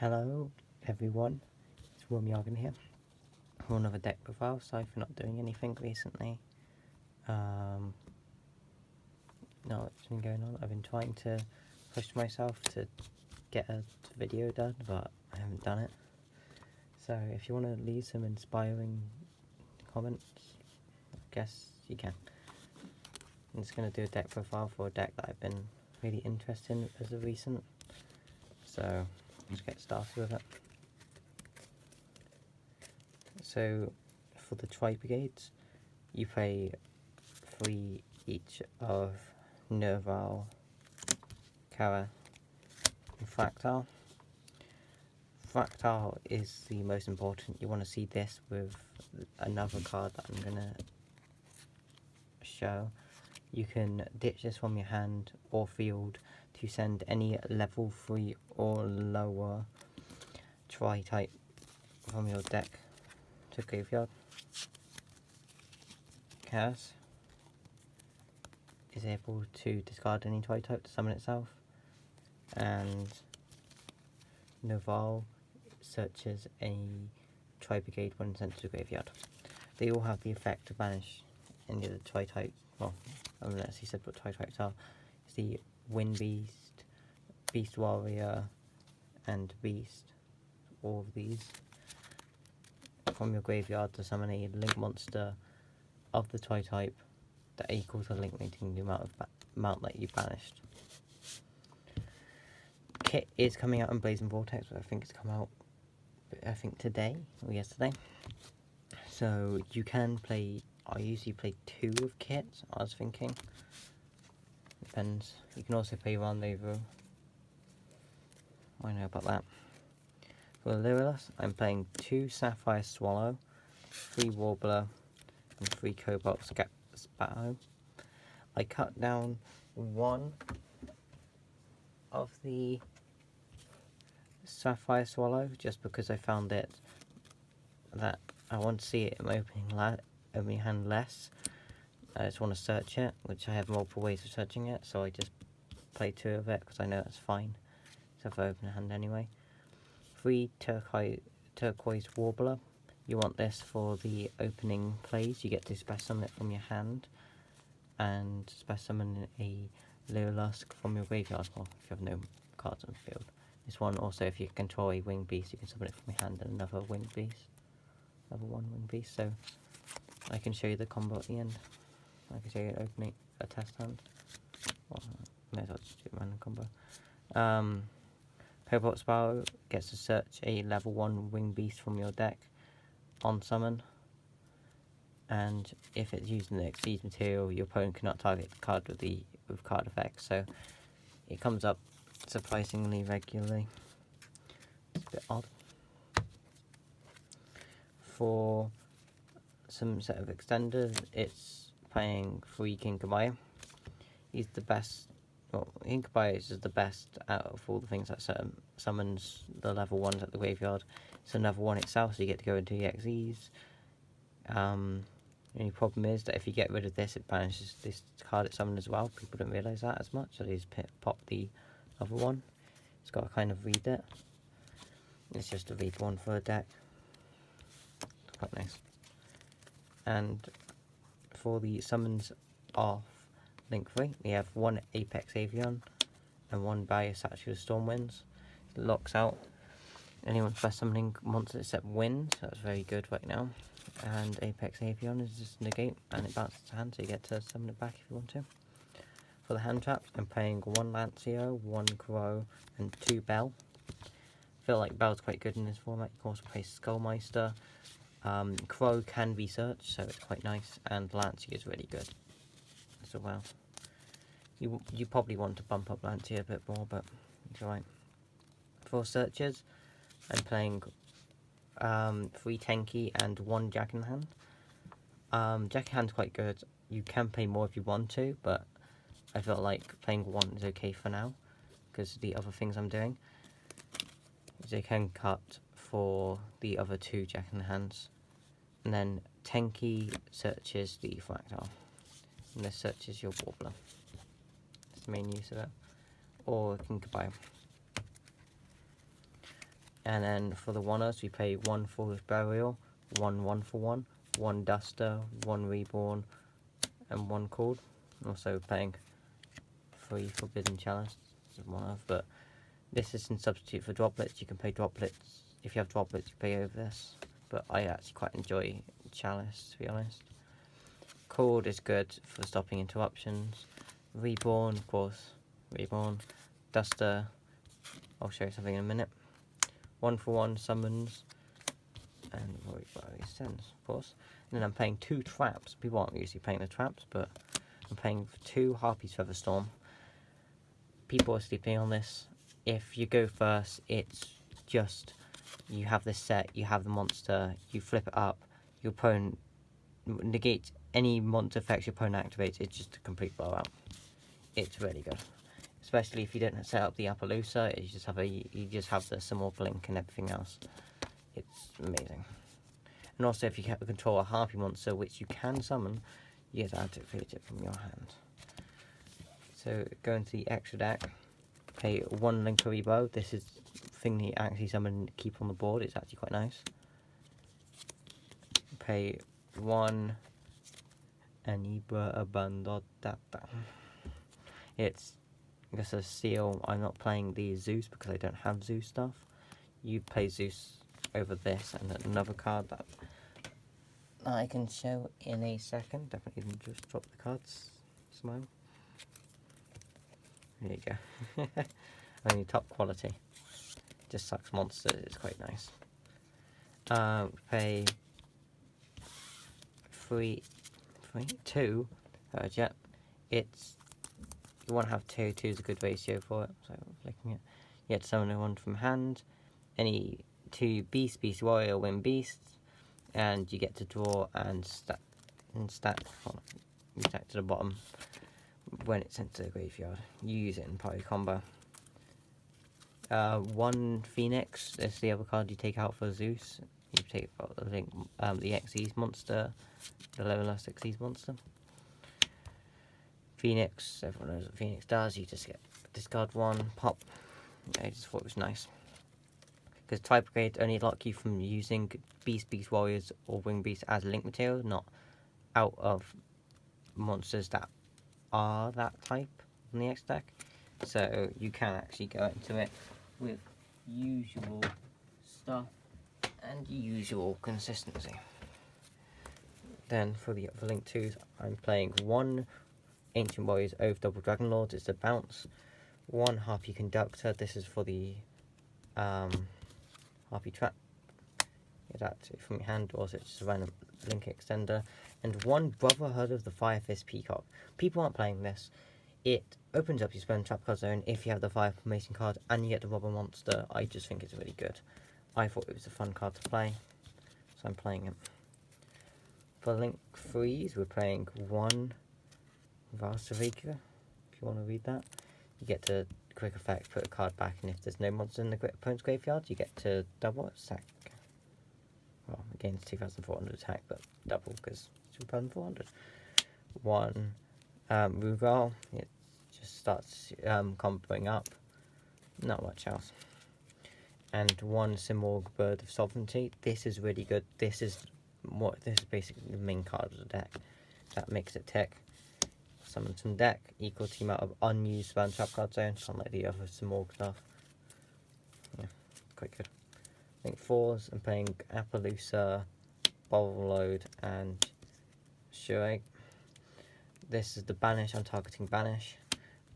Hello everyone, it's Wormyargan here for another deck profile. Sorry for not doing anything recently. No, what's been going on? I've been trying to push myself to get a video done, but I haven't done it. So if you want to leave some inspiring comments, I guess you can. I'm just going to do a deck profile for a deck that I've been really interested in as of recent. So let's get started with it. So for the tribrigades, you play 3 each of Nerval, Kara, and Fractal. Fractal is the most important. You want to see this with another card that I'm going to show. You can ditch this from your hand or field to send any level 3 or lower tri-type from your deck to graveyard. Chaos is able to discard any tri-type to summon itself, and Nerval searches any tribrigade when sent to the graveyard. They all have the effect to banish any of the tri-types. Well, unless he said what tri-types are. It's the Wind Beast, Beast Warrior, and Beast. All of these from your graveyard to summon a link monster of the tri-type that equals the link rating the amount that you banished. Kit is coming out in Blazing Vortex, but I think it's come out today or yesterday. So you can play, I usually play 2 of kits, I was thinking. Depends. You can also play Rendezvous. I know about that. For Lyrilusk, I'm playing 2 Sapphire Swallow, 3 Warbler, and 3 Cobalt Sparrow. I cut down 1 of the Sapphire Swallow just because I found it that I want to see it in my opening hand less. I just want to search it, which I have multiple ways of searching it, so I just play 2 of it because I know that's fine. So if I open a hand anyway. 3 turquoise Warbler. You want this for the opening plays. You get to special summon it from your hand and special summon a Lyrilusk from your graveyard, or if you have no cards on the field. This one also, if you control a winged beast, you can summon it from your hand and another winged beast. Level 1 winged beast. So I can show you the combo at the end. I can show you opening a test hand. Well, may as well just do a random combo. Cobalt Sparrow gets to search a level 1 winged beast from your deck on summon, and if it's using the exceeds material, your opponent cannot target the card with card effects. So it comes up surprisingly regularly. It's a bit odd. For some set of extenders, it's playing 3 Kinkabaya. He's the best. Well, Kinkabaya is just the best out of all the things that summons the level 1s at the graveyard. It's a level 1 itself, so you get to go into EXEs. The only problem is that if you get rid of this, it banishes this card it summoned as well. People don't realise that as much, so they just pop the other one. It's got to kind of read it. It's just a read one for a deck. It's quite nice. And for the summons off Link 3, we have 1 Apex Avian and 1 Barrier Statue of Stormwinds. It locks out anyone's best summoning monster except Wind, so that's very good right now. And Apex Avian is just negate, and it bounces to hand, so you get to summon it back if you want to. For the hand traps, I'm playing 1 Lancio, 1 Crow, and 2 Bell. I feel like Bell's quite good in this format. You can also play Skullmeister. Crow can be searched, so it's quite nice, and Lancio is really good as well. You probably want to bump up Lancio a bit more, but it's alright. For searches, I'm playing 3 Tenki and 1 Jack in Hand. Jack in Hand's quite good. You can play more if you want to, but I feel like playing 1 is okay for now, because the other things I'm doing is I can cut for the other 2 Jack in Hands. And then Tenki searches the Fractal, and this searches your Warbler. That's the main use of it. Or Kinkabaya. And then for the one-us, we pay 1 Foolish Burial, 1 1-for-1, 1 Duster, 1 Reborn, and 1 Cord. Also paying 3 Forbidden Chalice, but this is in substitute for Droplets. You can pay Droplets. If you have Droplets, you pay over this. But I actually quite enjoy Chalice, to be honest. Cord is good for stopping interruptions. Reborn, of course. Reborn. Duster, I'll show you something in a minute. 1-for-1 summons. And sends, of course. And then I'm paying 2 traps. People aren't usually paying the traps, but I'm paying for 2 Harpy's Featherstorm. People are sleeping on this. If you go first, it's just, you have this set, you have the monster, you flip it up, your opponent negates any monster effects your opponent activates. It's just a complete blowout. It's really good, especially if you don't set up the Appaloosa. You just have the Simorgh Link and everything else. It's amazing. And also, if you control a Harpy monster, which you can summon, you get to activate it from your hand. So go into the extra deck. Pay 1 Linkery Bow. This is the thing that you actually summon and keep on the board. It's actually quite nice. Pay 1 Anibra Abandonata. It's just a seal. I'm not playing the Zeus because I don't have Zeus stuff. You play Zeus over this, and then another card that I can show in a second. Definitely just drop the cards. Smile. There you go. Only top quality. Just sucks monsters. It's quite nice. Pay 2. Yep. It's, you want to have 2. 2 is a good ratio for it. So I'm flicking it. You have to summon 1 from hand. Any 2 Beast Warrior, win Beasts, and you get to draw and stack. You stack to the bottom. When it's sent to the graveyard, you use it in party combo. 1 Phoenix is the other card you take out for Zeus. You take out the Xyz monster, the Lyrilusk Xyz monster. Phoenix, everyone knows what Phoenix does. You just get discard 1, pop. Yeah, I just thought it was nice. Because tribrigade only lock you from using Beast Warriors or Wing Beast as link material, not out of monsters that are that type on the X deck. So you can actually go into it with usual stuff and usual consistency. Then for the other link 2s, I'm playing 1 Ancient Warriors Oath Double Dragon Lords. It's a bounce. 1 Harpy Conductor. This is for the Harpy Trap. Get that from your hand, or is it just a random link extender? And 1 Brotherhood of the Fire Fist Peacock. People aren't playing this. It opens up your spell and trap card zone if you have the Fire Formation card and you get the Robber Monster. I just think it's really good. I thought it was a fun card to play, so I'm playing it. For link 3s, we're playing 1 Varsavika, if you want to read that. You get to quick effect, put a card back, and if there's no monster in the opponent's graveyard, you get to double it, sack. Well, again, it's 2,400 attack, but double because it's 2,400. 1 Rugal, it just starts comboing up, not much else. And 1 Simorgh Bird of Sovereignty. This is really good. This is basically the main card of the deck. That makes it tick. Summon some deck equal to the amount of unused spell and trap card zones, unlike the other Simorgh stuff. Yeah, quite good. Link 4s, I'm playing Appaloosa, Borrowload, and Shureg. This is the Banish. I'm targeting Banish.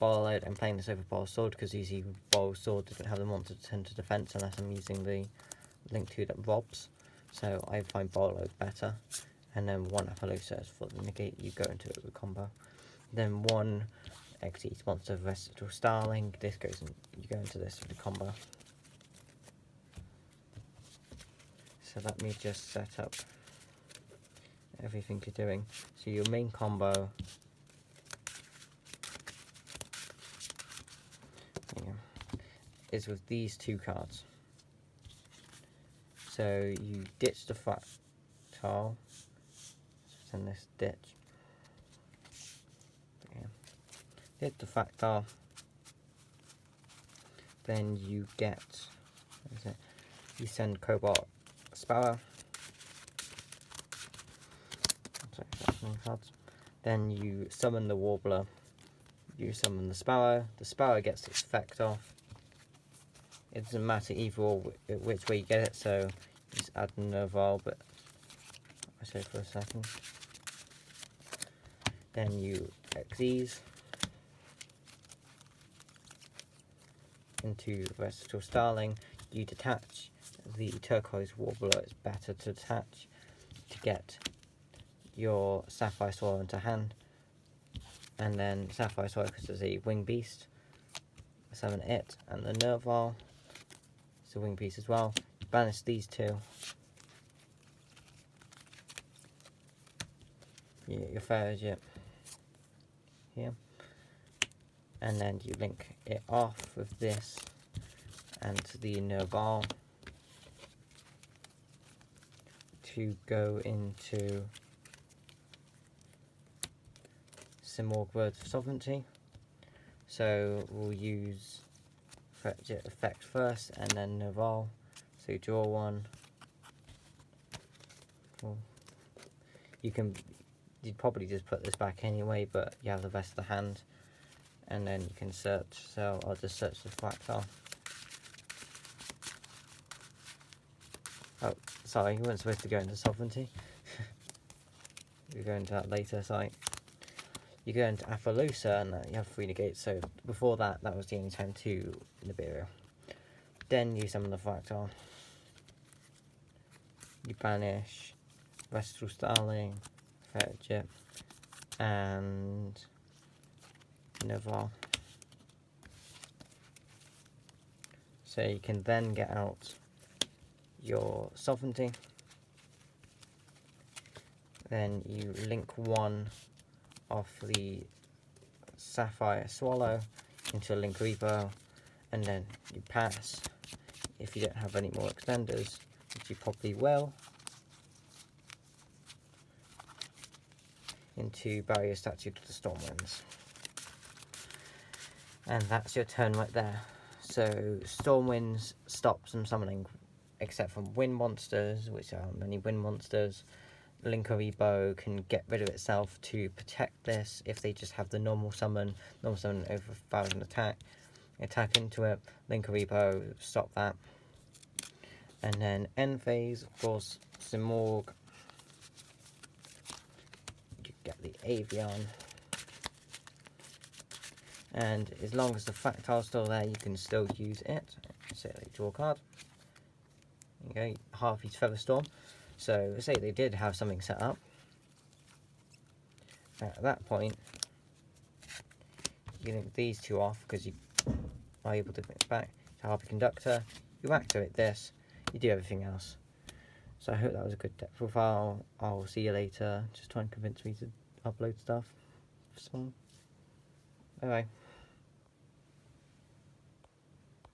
Borrowload, I'm playing this over Borrow Sword because usually Borrow Sword doesn't have the monster to turn to defense unless I'm using the Link 2 that robs. So I find Borrowload better. And then 1 Appaloosa is for the negate. You go into it with a combo. Then 1 Xyz monster, Versatile Starling. This goes in, you go into this with a combo. So let me just set up everything you're doing. So your main combo is with these 2 cards. So you ditch the fractal, send this ditch. Yeah. Ditch the fractal. Then you get, what is it? you send Cobalt Sparrow. Then you summon the Warbler. You summon the Sparrow. The Sparrow gets its effect off. It doesn't matter either or which way you get it, so just add a Nerval, but I'll show you for a second. Then you Xyz into Versatile Starling. You detach the Turquoise Warbler. It's better to detach to get your Sapphire Swallow into hand. And then Sapphire Swallow, because it's a wing beast, summon it, and the Nerval. A wing piece as well. Banish these two. Your Farragut here, and then you link it off with this and the Nerval to go into Simorgh Words of Sovereignty. So we'll use effect first and then Nerval. So you draw one. Cool. You'd probably just put this back anyway, but you have the rest of the hand, and then you can search. So I'll just search the fractal. Oh, sorry, you weren't supposed to go into Sovereignty. You're going to that later site. You go into Appaloosa and you have 3 negates, so before that was the only time to Nibiru. Then you summon the Fractal. You banish Versatile Starling, Farragut, and Nerval. So you can then get out your Sovereignty. Then you link one off the Sapphire Swallow into a Link Repo, and then you pass, if you don't have any more extenders, which you probably will, into Barrier Statue to the Stormwinds. And that's your turn right there. So Stormwinds stops them summoning, except from wind monsters, which are many wind monsters. Linkaribo can get rid of itself to protect this if they just have the normal summon over 1,000 attack into it. Linkaribo, stop that. And then end phase, of course, Simorgh. You get the Avion. And as long as the Fractal's still there, you can still use it. So draw a card. There you go, Harvey's Featherstorm. So say they did have something set up. At that point, you link these two off because you are able to mix back to Harpy Conductor. You activate this, you do everything else. So I hope that was a good deck profile. I'll see you later. Just try and convince me to upload stuff. Bye bye.